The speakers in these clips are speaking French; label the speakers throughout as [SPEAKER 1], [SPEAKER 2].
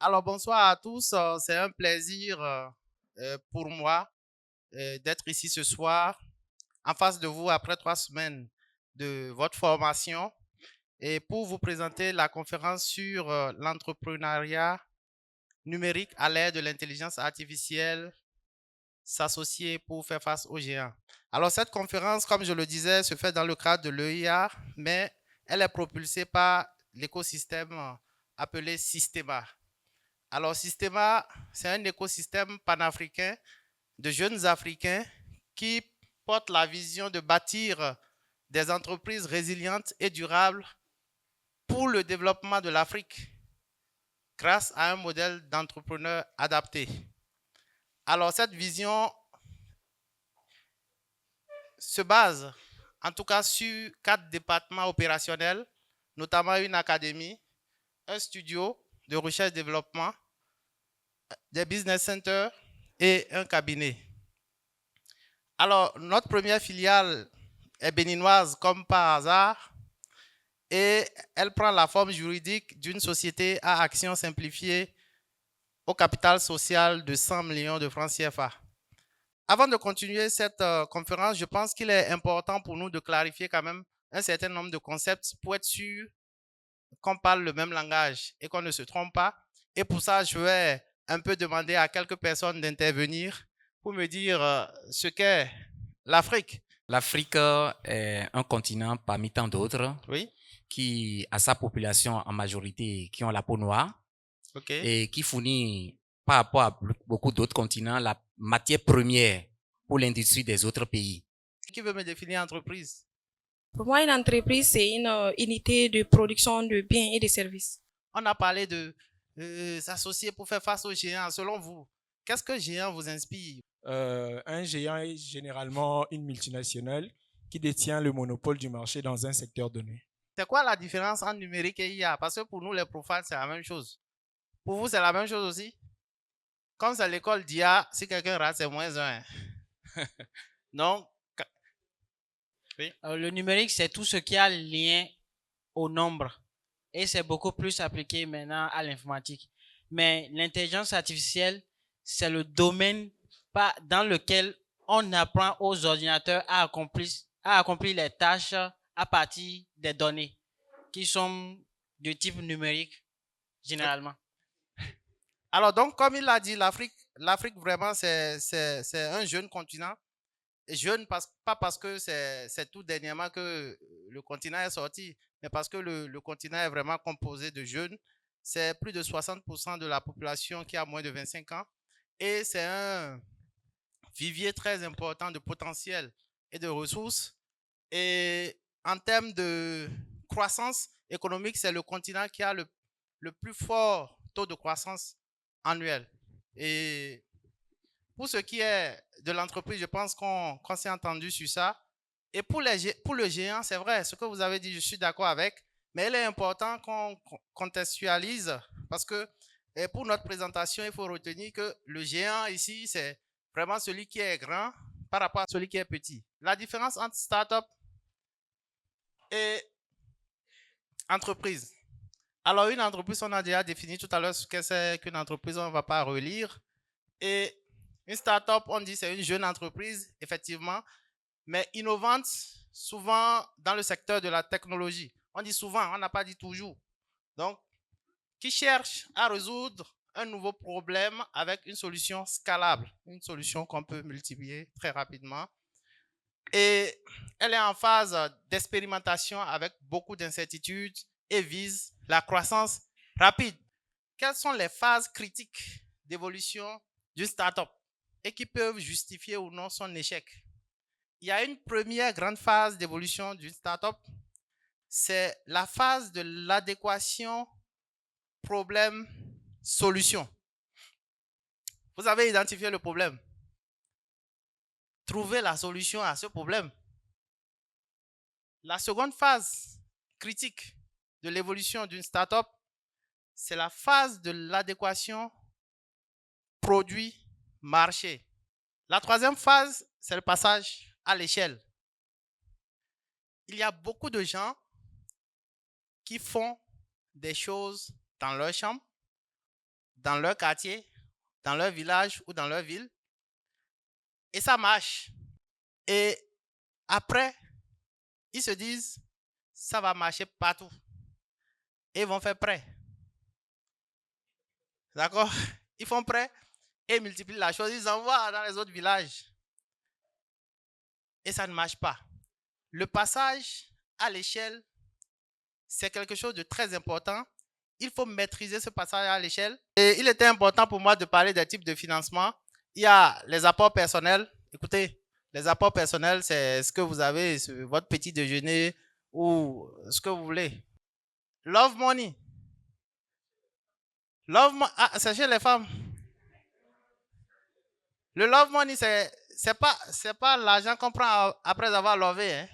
[SPEAKER 1] Alors, bonsoir à tous. C'est un plaisir pour moi d'être ici ce soir en face de vous après 3 semaines de votre formation et pour vous présenter la conférence sur l'entrepreneuriat numérique à l'ère de l'intelligence artificielle s'associer pour faire face aux géants. Alors, cette conférence, comme je le disais, se fait dans le cadre de l'EIA, mais elle est propulsée par l'écosystème appelé Systema. Alors, Systema, c'est un écosystème panafricain de jeunes Africains qui portent la vision de bâtir des entreprises résilientes et durables pour le développement de l'Afrique grâce à un modèle d'entrepreneur adapté. Alors, cette vision se base en tout cas sur 4 départements opérationnels, notamment une académie, un studio de recherche et développement, des business centers et un cabinet. Alors, notre première filiale est béninoise comme par hasard et elle prend la forme juridique d'une société à action simplifiée au capital social de 100 millions de francs CFA. Avant de continuer cette conférence, je pense qu'il est important pour nous de clarifier quand même un certain nombre de concepts pour être sûr qu'on parle le même langage et qu'on ne se trompe pas. Et pour ça, je vais un peu demander à quelques personnes d'intervenir pour me dire ce qu'est l'Afrique.
[SPEAKER 2] L'Afrique est un continent parmi tant d'autres
[SPEAKER 1] Oui,
[SPEAKER 2] qui a sa population en majorité qui ont la peau noire
[SPEAKER 1] ok.
[SPEAKER 2] et qui fournit par rapport à beaucoup d'autres continents la matière première pour l'industrie des autres pays.
[SPEAKER 1] Qui veut me définir entreprise?
[SPEAKER 3] Pour moi, une entreprise, c'est une unité de production de biens et de services.
[SPEAKER 1] On a parlé de s'associer pour faire face aux géants. Selon vous, qu'est-ce que géant vous inspire?
[SPEAKER 4] Un géant est généralement une multinationale qui détient le monopole du marché dans un secteur donné.
[SPEAKER 1] C'est quoi la différence entre numérique et IA? Parce que pour nous, les profiles, c'est la même chose. Pour vous, c'est la même chose aussi? Comme c'est l'école d'IA, si quelqu'un rate, c'est -1. Non? Oui.
[SPEAKER 5] Le numérique, c'est tout ce qui a lien au nombre. Et c'est beaucoup plus appliqué maintenant à l'informatique. Mais l'intelligence artificielle, c'est le domaine dans lequel on apprend aux ordinateurs à accomplir les tâches à partir des données qui sont de type numérique, généralement.
[SPEAKER 1] Alors, donc, comme il l'a dit, l'Afrique vraiment, c'est un jeune continent. Jeune, pas parce que c'est tout dernièrement que le continent est sorti, mais parce que le continent est vraiment composé de jeunes. C'est plus de 60% de la population qui a moins de 25 ans. Et c'est un vivier très important de potentiel et de ressources. Et en termes de croissance économique, c'est le continent qui a le plus fort taux de croissance annuel. Et pour ce qui est de l'entreprise, je pense qu'on s'est entendu sur ça. Et pour le géant, c'est vrai, ce que vous avez dit, je suis d'accord avec, mais il est important qu'on contextualise parce que pour notre présentation, il faut retenir que le géant ici, c'est vraiment celui qui est grand par rapport à celui qui est petit. La différence entre start-up et entreprise. Alors, une entreprise, on a déjà défini tout à l'heure ce que c'est qu'une entreprise, on ne va pas relire. Et une start-up, on dit c'est une jeune entreprise, effectivement, mais innovante, souvent dans le secteur de la technologie. On dit souvent, on n'a pas dit toujours. Donc, qui cherche à résoudre un nouveau problème avec une solution scalable, une solution qu'on peut multiplier très rapidement. Et elle est en phase d'expérimentation avec beaucoup d'incertitudes et vise la croissance rapide. Quelles sont les phases critiques d'évolution d'une startup et qui peuvent justifier ou non son échec? Il y a une première grande phase d'évolution d'une startup, c'est la phase de l'adéquation problème-solution. Vous avez identifié le problème. Trouvez la solution à ce problème. La seconde phase critique de l'évolution d'une startup, c'est la phase de l'adéquation produit-marché. La troisième phase, c'est le passage à l'échelle. Il y a beaucoup de gens qui font des choses dans leur chambre, dans leur quartier, dans leur village ou dans leur ville. Et ça marche. Et après, ils se disent, ça va marcher partout. Et ils vont faire prêt. D'accord? Ils font prêt et ils multiplient la chose. Ils envoient dans les autres villages. Et ça ne marche pas. Le passage à l'échelle, c'est quelque chose de très important. Il faut maîtriser ce passage à l'échelle. Et il était important pour moi de parler des types de financement. Il y a les apports personnels. Écoutez, les apports personnels, c'est ce que vous avez sur votre petit déjeuner ou ce que vous voulez. Love money. C'est chez les femmes. Le love money, c'est pas l'argent qu'on prend après avoir lové. Hein?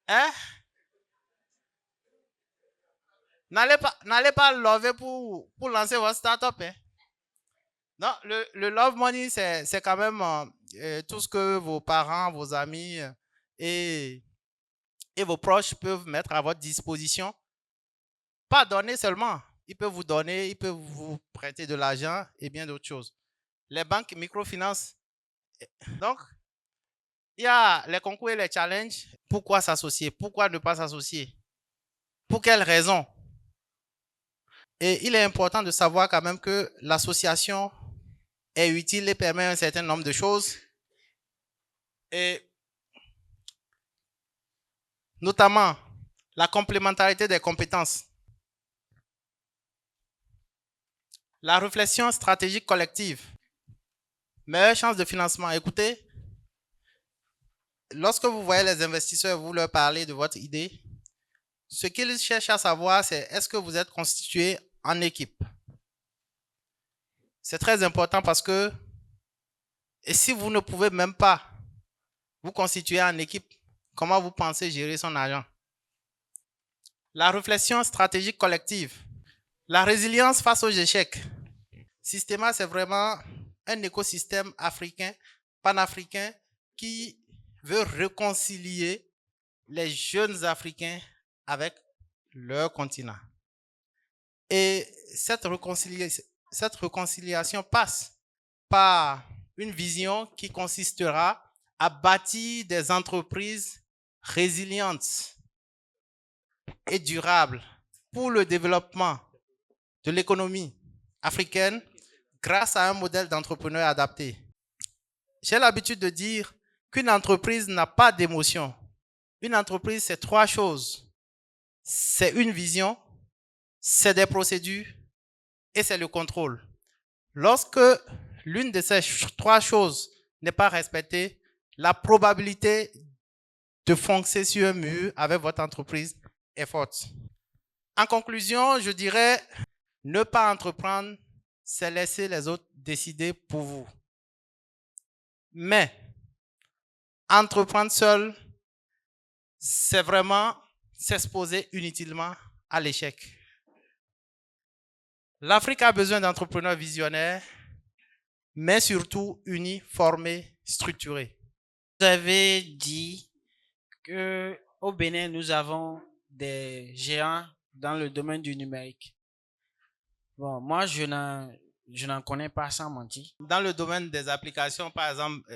[SPEAKER 1] Hein? N'allez pas lover pour lancer votre start-up. Hein? Non, le love money, c'est quand même tout ce que vos parents, vos amis et vos proches peuvent mettre à votre disposition. Pas donner seulement. Ils peuvent vous donner, ils peuvent vous prêter de l'argent et bien d'autres choses. Les banques microfinance. Donc, il y a les concours et les challenges. Pourquoi s'associer? Pourquoi ne pas s'associer? Pour quelles raisons? Et il est important de savoir quand même que l'association est utile et permet un certain nombre de choses. Et notamment la complémentarité des compétences. La réflexion stratégique collective. Meilleure chance de financement. Écoutez, lorsque vous voyez les investisseurs, vous leur parlez de votre idée, ce qu'ils cherchent à savoir, c'est est-ce que vous êtes constitué en équipe. C'est très important parce que, et si vous ne pouvez même pas vous constituer en équipe, comment vous pensez gérer son argent? La réflexion stratégique collective. La résilience face aux échecs. Systema, c'est vraiment un écosystème africain, panafricain, qui veut réconcilier les jeunes Africains avec leur continent. Et cette réconciliation passe par une vision qui consistera à bâtir des entreprises résilientes et durables pour le développement de l'économie africaine grâce à un modèle d'entrepreneur adapté. J'ai l'habitude de dire qu'une entreprise n'a pas d'émotion. Une entreprise, c'est 3 choses. C'est une vision, c'est des procédures et c'est le contrôle. Lorsque l'une de ces 3 choses n'est pas respectée, la probabilité de foncer sur un mur avec votre entreprise est forte. En conclusion, je dirais, ne pas entreprendre, c'est laisser les autres décider pour vous. Mais entreprendre seul, c'est vraiment s'exposer inutilement à l'échec. L'Afrique a besoin d'entrepreneurs visionnaires, mais surtout unis, formés, structurés.
[SPEAKER 5] Vous avez dit qu'au Bénin, nous avons des géants dans le domaine du numérique. Bon, moi, je n'en connais pas sans mentir.
[SPEAKER 1] Dans le domaine des applications, par exemple,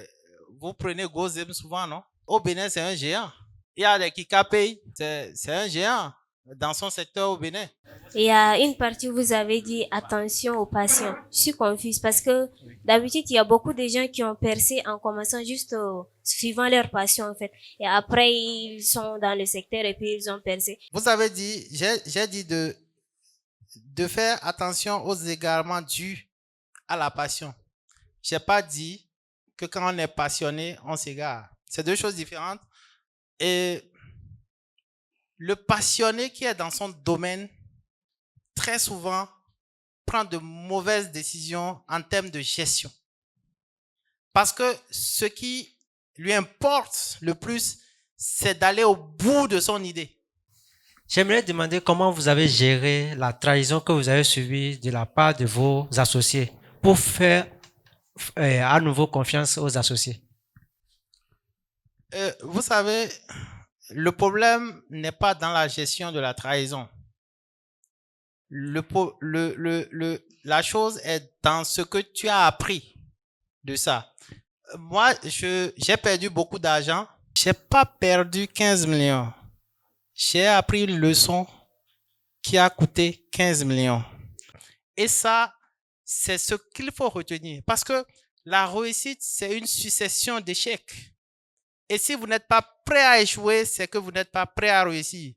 [SPEAKER 1] vous prenez GoZim souvent, non? Au Bénin, c'est un géant. Il y a les Kikapay, c'est un géant dans son secteur au Bénin.
[SPEAKER 6] Il y a une partie où vous avez dit attention aux patients. Je suis confuse parce que d'habitude, il y a beaucoup de gens qui ont percé en commençant juste suivant leur passion, en fait. Et après, ils sont dans le secteur et puis ils ont percé.
[SPEAKER 1] Vous avez dit, j'ai dit de faire attention aux égarements dus à la passion. Je n'ai pas dit que quand on est passionné, on s'égare. C'est 2 choses différentes. Et le passionné qui est dans son domaine, très souvent, prend de mauvaises décisions en termes de gestion. Parce que ce qui lui importe le plus, c'est d'aller au bout de son idée.
[SPEAKER 7] J'aimerais demander comment vous avez géré la trahison que vous avez subie de la part de vos associés pour faire à nouveau confiance aux associés.
[SPEAKER 1] Vous savez, le problème n'est pas dans la gestion de la trahison. la chose est dans ce que tu as appris de ça. Moi, j'ai perdu beaucoup d'argent. J'ai pas perdu 15 millions. J'ai appris une leçon qui a coûté 15 millions. Et ça, c'est ce qu'il faut retenir. Parce que la réussite, c'est une succession d'échecs. Et si vous n'êtes pas prêt à échouer, c'est que vous n'êtes pas prêt à réussir.